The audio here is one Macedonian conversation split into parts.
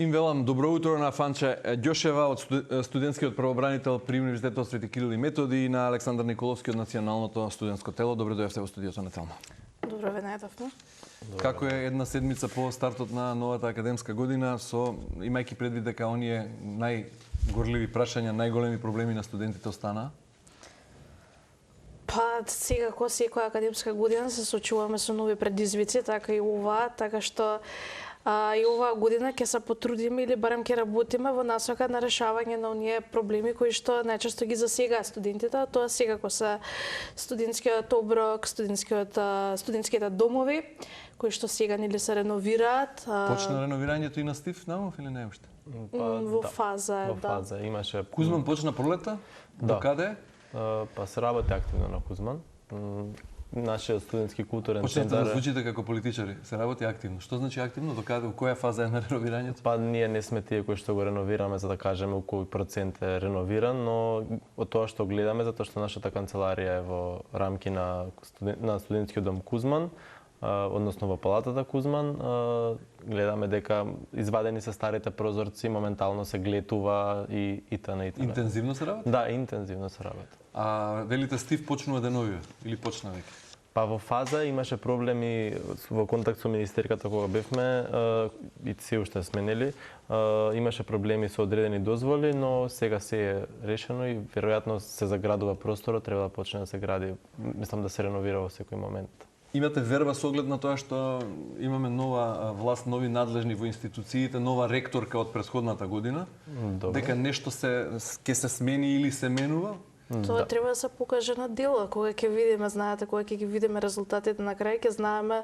Им велам добро утро на Фанче Ѓошева од студентскиот правобранител при Универзитетот Свети Кирил и Методи и на Александар Николовски од Националното студентско тело. Добро дојавте во студиото на Телма. Добро ве најдовме. Како е една седмица по стартот на новата академска година, имајќи предвид дека оние најгорливи прашања, најголеми проблеми на студентите останаа? Па сега како секоја академска година се соочуваме со нови предизвици, така и оваа, така што и оваа година ќе се потрудиме или барем ќе работиме во насока на решавање на оние проблеми кои што најчесто ги засегаат студентите, а тоа секако се студентскиот оброк, студентските домови кои што сега нели се реновираат. Почна реновирањето и на Стив Наумов или не уште? Во фаза, Во фаза имаше. Кузман почна пролета? Да. До каде? Па се работи активно на Кузман. Нашиот студентски културен центар. центар. Почнете да звучите како политичари. Се работи активно. Што значи активно? До каде? Во која фаза е на реновирањето? Па ние не сме тие кои што го реновираме за да кажеме кој процент е реновиран, но од тоа што гледаме, затоа што нашата канцеларија е во рамки на студентскиот дом Кузман, односно во палатата Кузман, гледаме дека извадени се старите прозорци, моментално се глетува и т.н. Интензивно се работи? Да, интензивно се работи. А велите Стив почнува да новија или почна веќе? Па во фаза имаше проблеми во контакт со министерката кога бевме и се уште сменили. Имаше проблеми со одредени дозволи, но сега се е решено и веројатно се заградува просторот, треба да почне да се гради, мислам да се реновира во секој момент. Имате верба со оглед на тоа што имаме нова власт, нови надлежни во институциите, нова ректорка од претходната година, Добро. дека нешто ќе се смени или се менува? Тоа треба да се покаже на дело, кога ќе видиме, знаете, кога ќе ги видиме резултатите на крај, ќе знаеме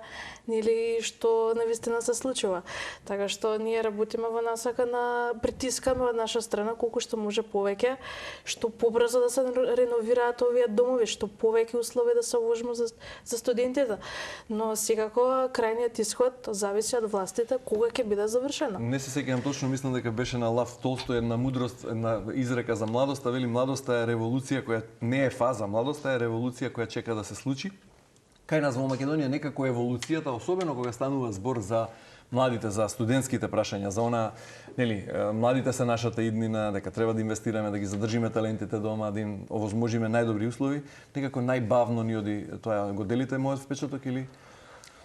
нели што навистина се случува. Така што ние работиме во насока на притискаме од наша страна колку што може повеќе, што побрзо да се реновираат овие домови, што повеќе услови да се вложат за студентите. Но секако крајниот исход зависи од властите кога ќе биде завршено. Не се сеќавам точно, мислам дека беше на Лав Толстој една мудрост, една изрека за младоста, вели младоста е револуција која не е фаза, младоста е револуција која чека да се случи. Кај нас во Македонија некако еволуцијата, особено кога станува збор за младите, за студентските прашања, за она, нели, младите се нашата иднина, дека треба да инвестираме, да ги задржиме талентите дома, да им овозможиме најдобри услови, некако најбавно ни оди тоа. Го делите мојот впечаток или?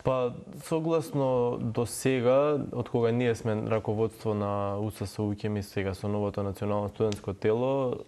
Па, согласно до сега, од кога ние сме раководство на УСС УКЕМ и сега со новото национално студентско тело,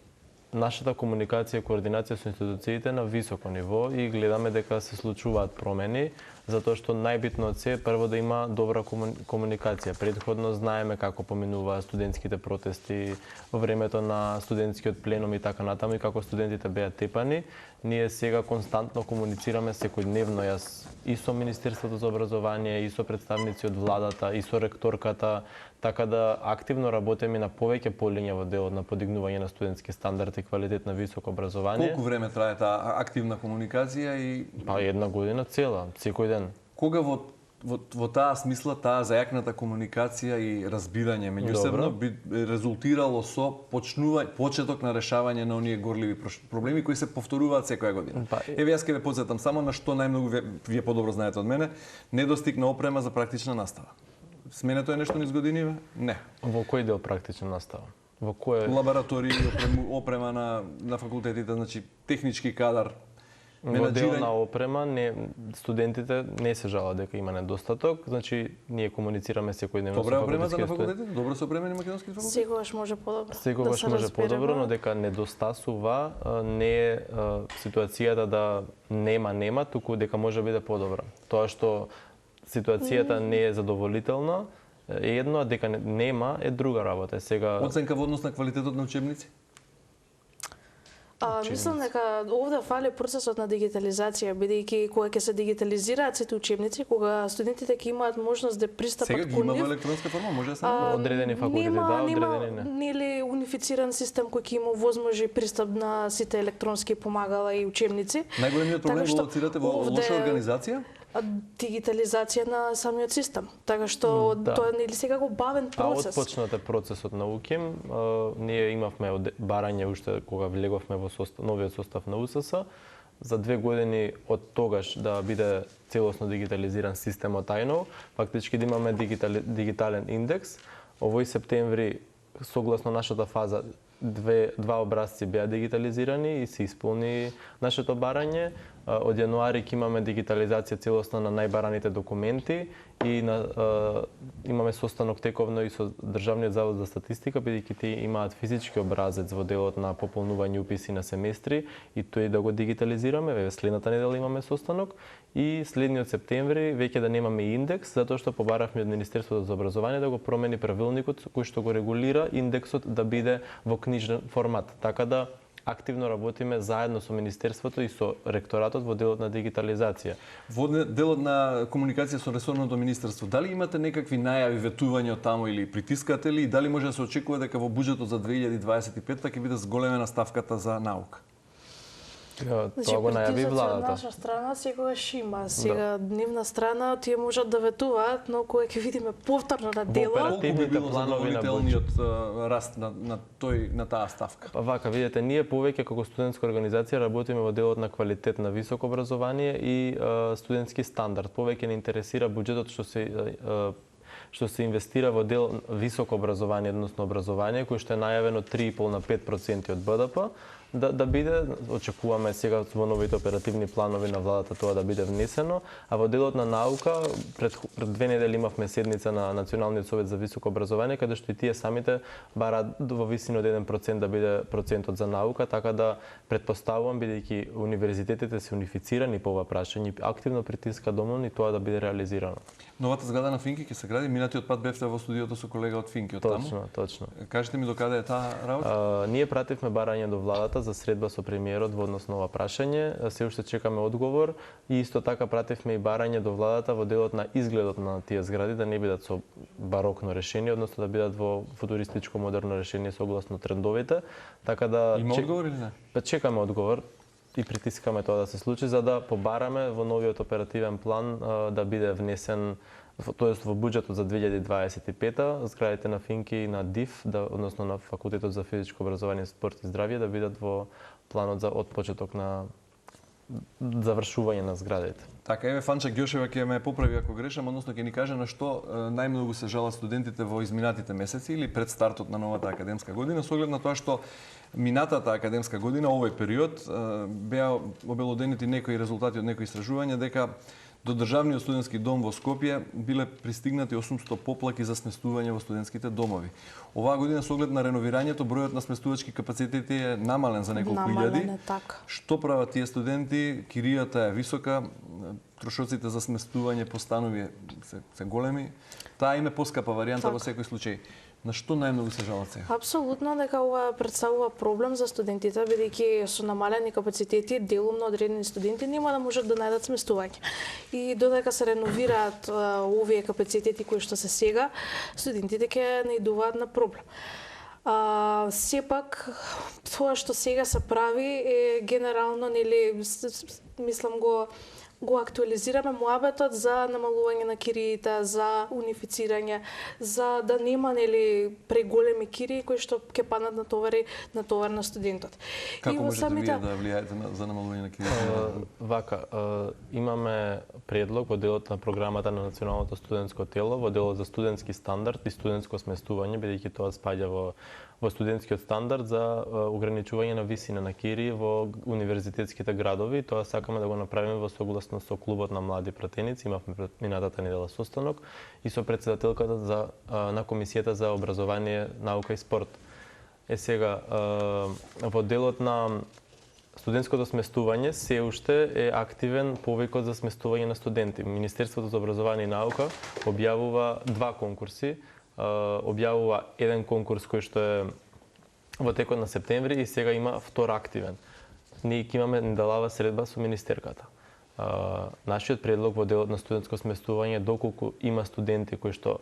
нашата комуникација и координација со институциите на високо ниво и гледаме дека се случуваат промени, затоа што најбитно од се е прво да има добра комуникација. Претходно знаеме како поминуваат студентските протести во времето на студентскиот пленум и така натаму и како студентите беа тепани. Ние сега константно комуницираме секојдневно, јас и со Министерството за образование, и со представници од владата, и со ректорката, така да активно работиме на повеќе полиња во делот на подигнување на студентски стандард и квалитет на високо образование. Колку време трае таа активна комуникација и Па една година цела, секој ден. кога во таа смисла, таа зајакната комуникација и разбирање меѓусебно би резултирало со почеток на решавање на оние горливи проблеми кои се повторуваат секоја година. Еве јас ќе ве потсетам само на што најмногу вие подобро знаете од мене, недостиг на опрема за практична настава. Сменето е нешто низ годиниве? Не. Во кој дел практична настава? Во кој лаборатории, опрема на факултетите, значи технички кадар, Во дел на опрема, студентите не се жалат дека има недостаток, значи ние комуницираме секојдневно со Добра опремата на факултетите? Добро се опремени македонски факултети? Секогаш може подобро. Секогаш може подобро, но дека недостасува не е ситуацијата да нема, туку дека може да биде подобра. Тоа што ситуацијата не е задоволителна е едно, а дека нема е друга работа. Сега оценка во однос на квалитетот на учебници? Мислам дека овде фали процесот на дигитализација, бидејќи кога ќе се дигитализираат сите учебници, кога студентите ќе имаат можност да пристапат кон нив. Сега ги има во електронска форма, може да се одредени факултети, да, одредени не. Нели унифициран систем кој ќе има возможи пристап на сите електронски помагала и учебници. Најголемиот проблем го лоцирате во лоша организација? Дигитализација на самиот систем. Така што тоа нели секако бавен процес. А отпочнате процесот на УКЕМ, ние имавме барање уште кога влеговме во новиот состав на УСС, за 2 години од тогаш да биде целосно дигитализиран системот тајно, фактички да имаме дигитален индекс, Овој септември, согласно нашата фаза, два образци беа дигитализирани и се исполни нашето барање. Од јануари ќе имаме дигитализација целосна на најбараните документи и имаме состанок тековно и со Државниот завод за статистика, бидејќи тие имаат физички образец во делот на пополнување уписи на семестри и тој да го дигитализираме. Следната недела имаме состанок и следниот септември веќе да немаме индекс, затоа што побаравме од Министерството за образование да го промени правилникот кој што го регулира индексот да биде во книжен формат. Така да активно работиме заедно со Министерството и со Ректоратот во делот на дигитализација. Во делот на комуникација со ресорното министерство, дали имате некакви најави, ветувања од таму или притискате ли? Дали може да се очекува дека во буџетот за 2025 ќе биде зголемена ставката за наука? Тоа го најави владата. Од наша страна секогаш има. Сега нивна страна тие можат да ветуваат, но кога ќе видиме повторно на дело, колку би било задоволителниот раст на таа ставка? Вака, видите, ние повеќе како студентска организација работиме во делот на квалитет на високо образование и студентски стандард. Повеќе не интересира буџетот што се инвестира во дел високо образование, односно образование, кој што е најавено 3,5 на 5% од БДП, да биде, очекуваме сега во новите оперативни планови на владата тоа да биде внесено, а во делот на наука пред 2 недели имавме седница на Националниот совет за високо образование каде што и тие самите бараат во висина од 1% да биде процентот за наука, така да претпоставувам бидејќи универзитетите се унифицирани по ова прашање и активно притиска домон и тоа да биде реализирано. Новата зграда на Финки ќе се гради, минатиот пат бевте во студиото со колега од Финки од таму. Точно. Кажете ми докаде е таа работа? Ние пративме барање до владата за средба со премиерот во однос на ова прашање. Се уште чекаме одговор и исто така пративме и барање до владата во делот на изгледот на тие згради да не бидат со барокно решение, односно да бидат во футуристичко модерно решение согласно трендовите. Така да има одговор или не? Чекаме одговор и притискаме тоа да се случи за да побараме во новиот оперативен план да биде внесен, тоест во буџетот за 2025 зградите на Финки и на ДИФ, односно на Факултетот за физичко образование, спорт и здравје да бидат во планот за отпочеток на завршување на зградите. Така, еве Фанча Ѓошева ќе ме поправи ако грешам, односно ќе ни каже на што најмногу се жалат студентите во изминатите месеци или пред стартот на новата академска година, со оглед на тоа што минатата академска година, овој период, беа обелоденети некои резултати од некои истражувања дека до Државниот студентски дом во Скопје биле пристигнати 800 поплаки за сместување во студентските домови. Оваа година со оглед на реновирањето бројот на сместувачки капацитети е намален за неколку илјади. Што прават тие студенти? Киријата е висока, трошоците за сместување по станови се големи. Таа им е поскапа варијанта во секој случај. На што најмногу се жалат сега? Апсолутно дека ова представува проблем за студентите, бидејќи со намалени капацитети делумно одредени студенти нема да можат да најдат сместување. И додека се реновираат овие капацитети кои што се сега, студентите ќе наидуваат на проблем. Сепак тоа што сега се прави е генерално, нели, мислам го актуализираме муабетот за намалување на кириите, за унифицирање, за да нема, нели, преголеми кирии кои што ќе паднат на товар на студентот. Како можете вие да влијаете за намалување на кириите? Вака, имаме предлог во делот на програмата на Националното студентско тело, во делот за студентски стандард и студентско сместување, бидејќи тоа спаѓа во студентскиот стандард за ограничување на висина на кирии во универзитетските градови. Тоа сакаме да го направиме во согласно со клубот на млади пратеници. Имавме минатата недела состанок и со претседателката на Комисијата за образование, наука и спорт. Сега во делот на студентското сместување се уште е активен повикот за сместување на студенти. Министерството за образование и наука објавува 2 конкурси. Објавува еден конкурс кој што е во текот на септември и сега има втор активен. Ние ќе имаме неделава средба со министерката. Нашиот предлог во делот на студентско сместување, доколку има студенти кои што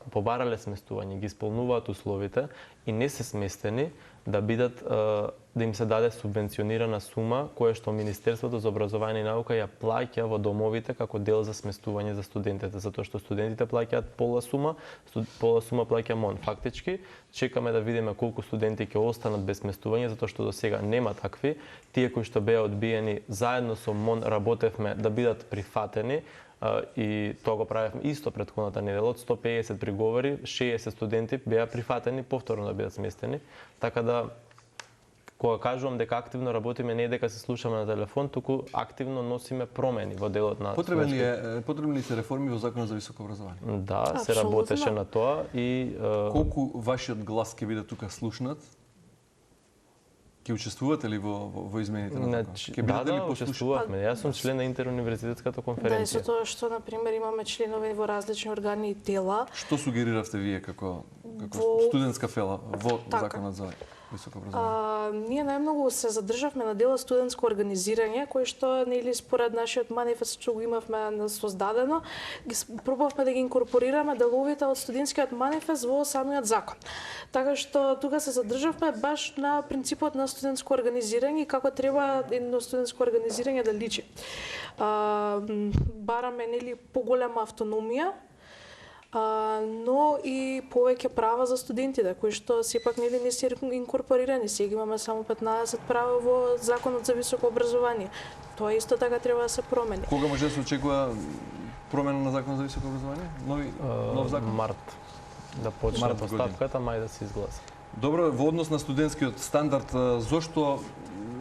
побарале сместување, ги исполнуваат условите и не се сместени, да им се даде субвенционирана сума која што Министерството за образование и наука ја плаќа во домовите како дел за сместување за студентите, затоа што студентите плаќаат пола сума плаќа МОН. Фактички, чекаме да видиме колку студенти ќе останат без сместување, затоа што до сега нема такви. Тие кои што беа одбиени, заедно со МОН работевме да бидат прифатени. и тоа го правевме исто претходната недела. Од 150 приговори, 60 студенти беа прифатени повторно да бидат сместени. Така да, кога кажувам дека активно работиме, не дека се слушаме на телефон, туку активно носиме промени во делот на Потребни ли се реформи во Законот за високо образование? Да, се работеше на тоа и колку вашиот глас ќе биде тука слушнат? Ќе учествувате ли во измените на закон? Ќе бидете ли учествувавме. Јас сум член на интеруниверзитетската конференција. Да, и со тоа што на пример имаме членови во различни органи и тела. Што сугериравте вие како студентска фела во Законот за високо образование? Ние најмногу се задржавме на дело студентско организирање, кој што нели според нашиот манифест што го имавме создадено, пробавме да ги инкорпорираме деловите од студентскиот манифест во самиот закон. Така што тука се задржавме баш на принципот на студентско организирање и како треба едно студентско организирање да личи. Бараме нели поголема автономија, но и повеќе права за студентите, кои што сепак нели не се инкорпорирани. Сега имаме само 15 права во Законот за високо образование. Тоа исто така треба да се промени. Кога може да се очекува промена на Законот за високо образование? Нов закон? Март. Да почне поставката, мај да се изгласа. Добро, во однос на студентскиот стандард, зошто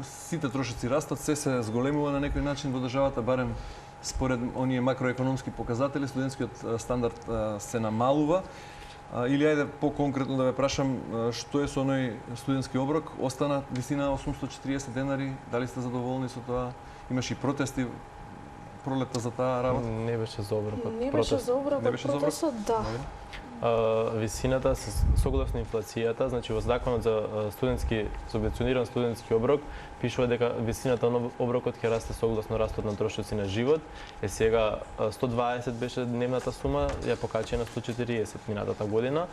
сите трошоци растат, се зголемува на некој начин во државата, барем според оние макроекономски показатели, студентскиот стандард се намалува? Или ајде по-конкретно да ве прашам, што е со оној студентски оброк? Остана висина 840 денари, дали сте задоволни со тоа? Имаше и протести пролетта за таа работа? Не беше за оброкот. Не беше за оброкот, протестот, да. Висината согласно инфлацијата, значи во Законот за студентски субвенциониран студентски оброк пишува дека висината на оброкот ќе расте согласно растот на трошоци на живот. Сега 120 беше дневната сума, ја покачи на 140 минатата година.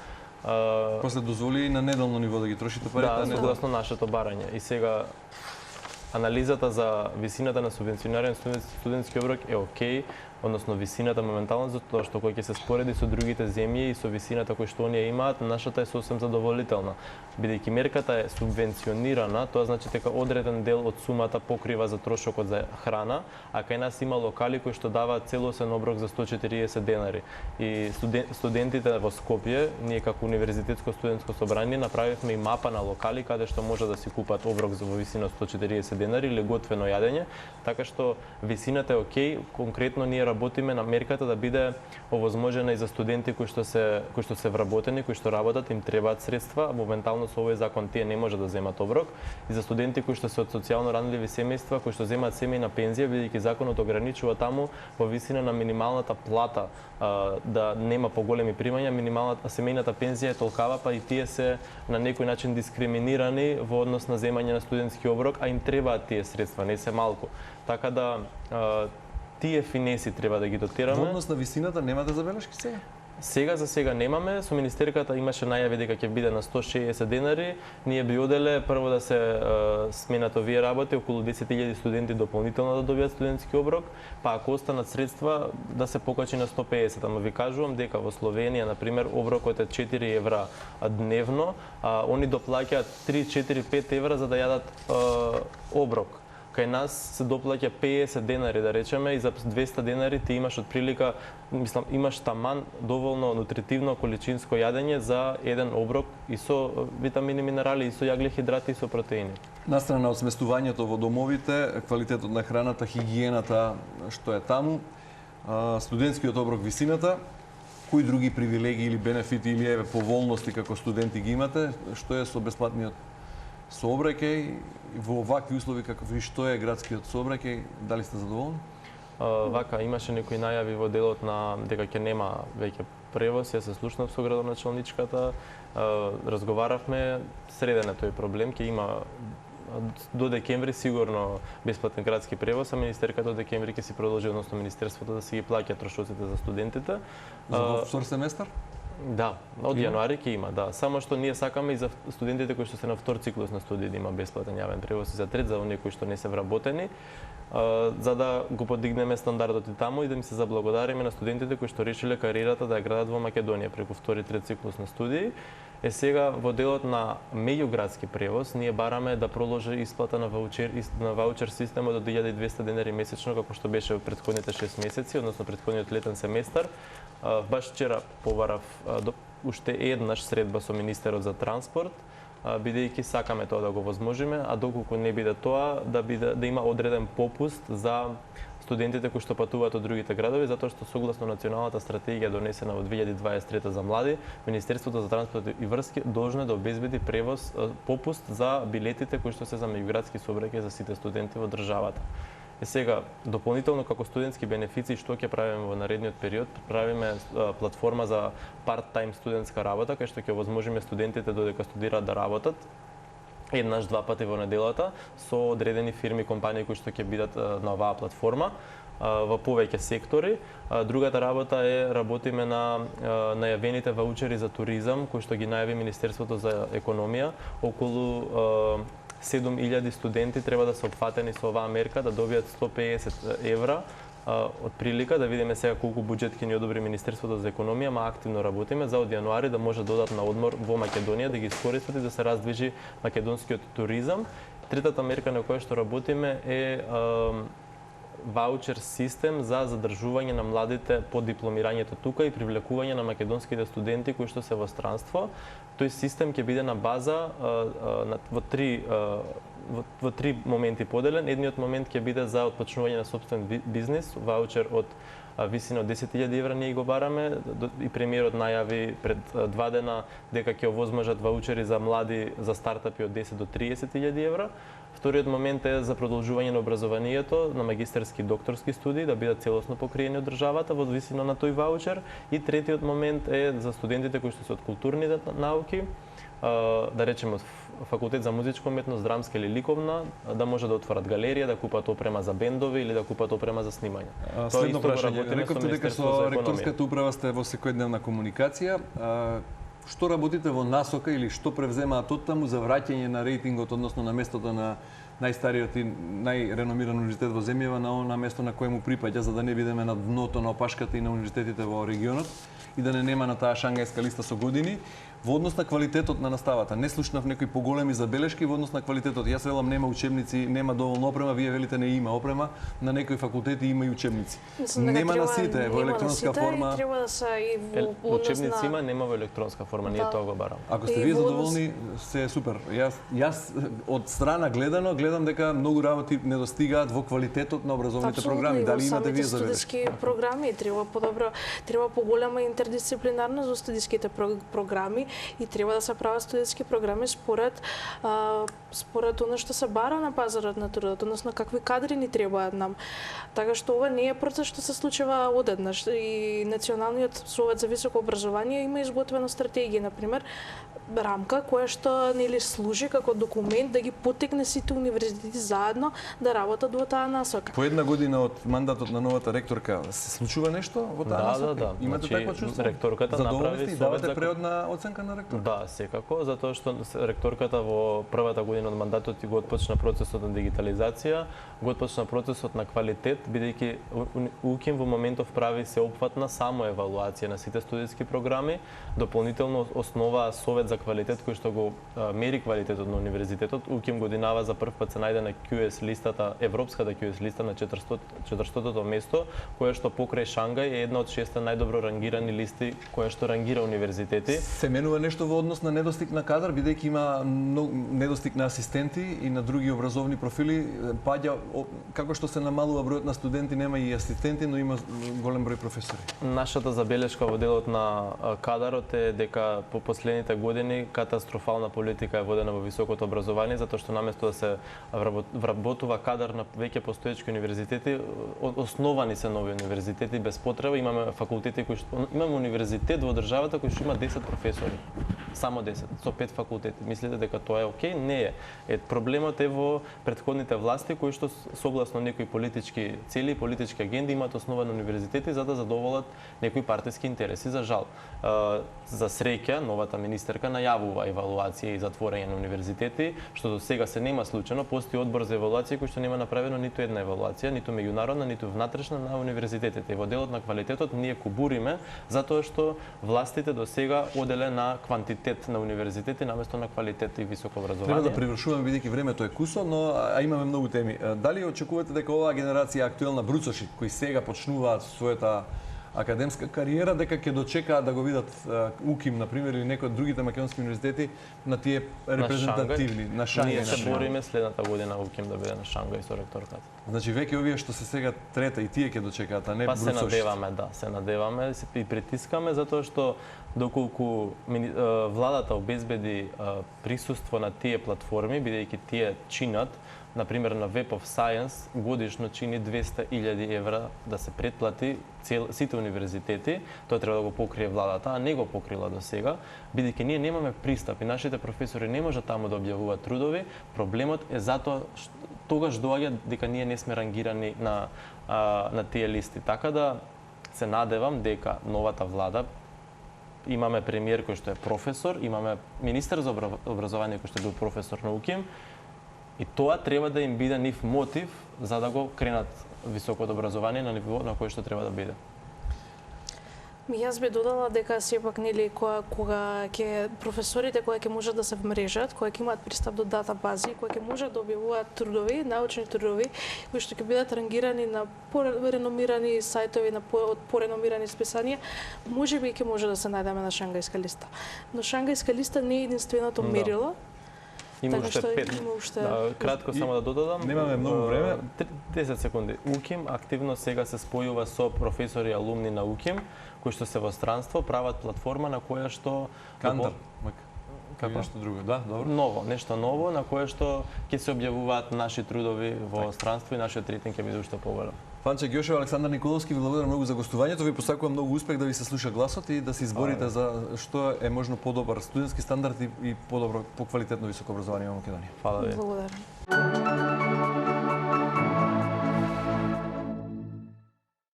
После дозволи на неделно ниво да ги трошите парите? Да, согласно нашето барање. И сега анализата за висината на субвенциониран студентски оброк е окей, односно висината моментално, затоа што кој ќе се спореди со другите земји и со висината кој што оние имаат, нашата е сосем задоволителна. Бидејќи мерката е субвенционирана, тоа значи дека одреден дел од сумата покрива за трошокот за храна, а кај нас има локали кои што даваат целосен оброк за 140 денари. И студентите во Скопје, ние како Универзитетско студентско собрание направивме и мапа на локали каде што може да си купат оброк за во висина 140 денари или готвено јадење, така што висината е окей, конкретно ние работиме на мерката да биде овозможена и за студенти кои што се вработени, кои што работат, им требаат средства, моментално со овој закон тие не може да земат оброк, и за студенти кои што се од социјално ранливи семејства, кои што земаат семејна пензија, бидејќи законот ограничува таму во висина на минималната плата да нема поголеми примања, минималната семејната пензија е толкава, па и тие се на некој начин дискриминирани во однос на земање на студентски оброк, а им требаат тие средства, не се малку. Така да тие финеси треба да ги дотераме. Во однос на висината немате забелешки сега? Сега за сега немаме. Со министерката имаше најави дека ќе биде на 160 денари. Ние би оделе прво да се сменат овие работи, околу 10.000 студенти дополнително да добијат студентски оброк, па ако останат средства да се покачи на 150. Ама ви кажувам дека во Словенија, на пример, оброкот е 4 евра дневно, они доплаќаат 3, 4, 5 евра за да јадат оброк. Кај нас се доплаќа 50 денари, да речеме, и за 200 денари ти имаш отприлика, мислам, имаш таман доволно нутритивно количинско јадење за еден оброк и со витамини, минерали, и со јаглихидрати, и со протеини. Настрана од сместувањето во домовите, квалитетот на храната, хигиената што е таму, студентскиот оброк, висината, кои други привилегии или бенефити или поволности како студенти ги имате, што е со бесплатниот сообраќај во вакви услови какви што е градскиот сообраќај, дали сте задоволни? Вака имаше некои најави во делот на дека ќе нема веќе превоз, ја се слушнав со градоначалничката, разговаравме, среден е тој проблем, ќе има до декември сигурно бесплатен градски превоз, а министерката од декември ќе си продолжи, односно министерството, да си ги плаќа трошоците за студентите. За втор семестар? Да, од јануари ќе има, да. Само што ние сакаме и за студентите кои што се на втор циклус на студии да има бесплатен јавен превоз, и за трет, за оние кои што не се вработени, за да го подигнеме стандардот и таму и да им се заблагодариме на студентите кои што решиле кариерата да ја градат во Македонија преку втори, трет циклус на студии. Сега во делот на меѓуградски превоз ние бараме да продолжи исплата на ваучер системот до 1200 денари месечно како што беше во претходните 6 месеци, односно претходниот летен семестар. Баш вчера побарав уште еднаш средба со министерот за транспорт, бидејќи сакаме тоа да го возможиме, а доколку не биде тоа, да има одреден попуст за студентите кои што патуваат од другите градови, затоа што согласно националната стратегија донесена во 2023 за млади, Министерството за транспорт и врски должно е да обезбеди превоз попуст за билетите кои што се за меѓуградски сообраќај за сите студенти во државата. Сега, дополнително како студентски бенефиции, што ќе правиме во наредниот период? Правиме платформа за парт-тајм студентска работа, кај што ќе овозможиме студентите додека студираат да работат еднаш-два пати во неделата со одредени фирми и компании кои што ќе бидат на оваа платформа во повеќе сектори. Другата работа е работиме на најавените ваучери за туризам кои што ги најави Министерството за економија. Околу 7000 студенти треба да се опфатени со оваа мерка, да добијат 150 евра од прилика, да видиме сега колку буџет ќе ни одобри Министерството за економија, ма активно работиме за од јануари да може да одат на одмор во Македонија, да ги искористат и да се раздвижи македонскиот туризам. Третата мерка на која што работиме е ваучер систем за задржување на младите по дипломирањето тука и привлекување на македонските студенти кои што се во странство. Тој систем ќе биде на база во три моменти поделен. Едниот момент ќе биде за отпочнување на сопствен бизнис, ваучер од висина од 10.000 евра ние го бараме и премиерот најави пред 2 дена дека ќе овозможат ваучери за млади за стартапи од 10 до 30.000 евра. Вториот момент е за продолжување на образованието на магистерски и докторски студии да бидат целосно покриени од државата во висина на тој ваучер. И третиот момент е за студентите кои што се од културните науки, да речеме од факултет за музичка уметност, драмска или ликовна, да може да отворат галерија, да купат опрема за бендови или да купат опрема за снимање. Следно прашање. Рековте дека со ректорската управа сте во секојдневна комуникација. Што работите во насока или што превземаат од таму за враќање на рейтингот, односно на местото на најстариот и најреномиран универзитет во земјава на место на кое му припаѓа, за да не бидеме на дното на опашката и на универзитетите во регионот и да не нема на таа шангајска листа со години? Во однос на квалитетот на наставата, не слушнав некои поголеми забелешки во однос на квалитетот. Јас велам нема учебници, нема доволно опрема, вие велите не има опрема, на некои факултети има и учебници. Нема на сите во електронска форма. Треба да се и во учебници има, нема во електронска форма, ние тоа го бараме. Ако сте вие задоволни, се е супер. Јас од страна гледам дека многу работи недостигаат во квалитетот на образовните програми. Дали имате вие забелешки? Студиски програми треба подобро, треба поголема интердисциплинарност во студиските програми и треба да се прават студентски програми според она што се бара на пазарот на трудот, односно какви кадри ни требаат нам. Така што ова не е процес што се случува одеднаш и Националниот совет за високо образование има изготвена стратегија, на пример, рамка која што нели служи како документ да ги поттикне сите универзитети заедно да работат во таа насока. По една година од мандатот на новата ректорка се случува нешто во таа насока? Да. Имате такво чувство? Ректорката направи совет. Давате преодна оценка на ректорката? Да, секако, затоа што ректорката во првата година од мандатот го отпочна процесот на дигитализација, го отпочна процесот на квалитет, бидејќи УКИМ во моментов прави сеопфатна само евалуација на сите студентски програми, дополнително основа совет за квалитет кој што го мери квалитетот на универзитетот. УКИМ годинава за прв пат се најде на QS листата, европската QS листа на 400-тото место, која што покрај Шангај е една од 6 најдобро рангирани листи која што рангира универзитети. Се менува нешто во однос на недостиг на кадар, бидејќи има недостиг на асистенти и на други образовни профили, паѓа како што се намалува бројот на студенти, нема и асистенти, но има голем број професори. Нашата забелешка во делот на кадарот е дека по последните години катастрофална политика е водена во високото образование, затоа што наместо да се вработува кадар на веќе постоечки универзитети, основани се нови универзитети без потреба, имаме факултети кои што имаме универзитет во државата кој што има 10 професори. Само 10, со 5 факултети. Мислите дека тоа е окей? Не е. Проблемот е во претходните власти кои што согласно некои политички цели и политички агенди имаат основа на универзитети за да задоволат некои партиски интереси. За жал, за среќа, новата министерка најавува евалуација и затворање на универзитети, што до сега се нема случајно. Постои одбор за евалуација кој што нема направено ниту една евалуација, ниту меѓународна, ниту внатрешна на универзитетите. И во делот на квалитетот ние кубуриме затоа што властите до сега оделе на квантитет на универзитети наместо на квалитет и високо образование. Треба да привршуваме бидејќи времето е кусо, но имаме многу теми. Дали очекувате дека оваа генерација актуелна бруцоши кои сега почнуваат својата академска кариера, дека ќе дочекаат да го видат УКИМ, например, или некои од другите македонски универзитети на тие репрезентативни, на Шангај? Ние се бориме следната година УКИМ да биде на Шангај со ректорката. Значи веќе овие што се сега трета и тие ќе дочекаат, а не Па се бруцоши. надеваме, да, се надеваме и притискаме затоа што доколку владата обезбеди присуство на тие платформи, бидејќи тие чинат, например на Web of Science годишно чини 200.000 евра да се претплати сите универзитети, тоа треба да го покрие владата, а не го покрила до сега, бидејќи ние немаме пристап и нашите професори не можат таму да објавуваат трудови. Проблемот е затоа што тогаш доаѓа дека ние не сме рангирани на тие листи. Така да се надевам дека новата влада, имаме премиер кој што е професор, имаме министер за образование кој што бил професор на УКИМ, и тоа треба да им биде нив мотив за да го кренат високото образование на ниво на кој што треба да биде. Јас би додала дека сепак нели кога ќе професорите кои ќе можат да се вмрежат, кои ќе имаат пристап до датабази, кои ќе можат да објавуваат трудови, научни трудови кои што ќе бидат рангирани на пореномирани сајтови, од пореномирани списанија, можеби ќе може да се најдеме на Шангајска листа. Но Шангајска листа не е единственото мерило. Има Така уште што 5. има уште- Да, кратко само да додадам. Немаме многу време. 10 секунди. УКИМ активно сега се спојува со професори и алумни на УКИМ кои што се во странство, прават платформа на која што Кантар. Како? Нешто друго, да, добро. Нешто ново на кое што ќе се објавуваат наши трудови во странство и нашиот рейтинг ќе биде уште поголем. Фанче Ѓошев, Александар Николовски, ви благодарам многу за гостувањето. Ви посакувам многу успех да ви се слуша гласот и да се изборите за што е можно подобар студентски стандард и подобро, поквалитетно високо образование во Македонија. Фала ви. Благодарам.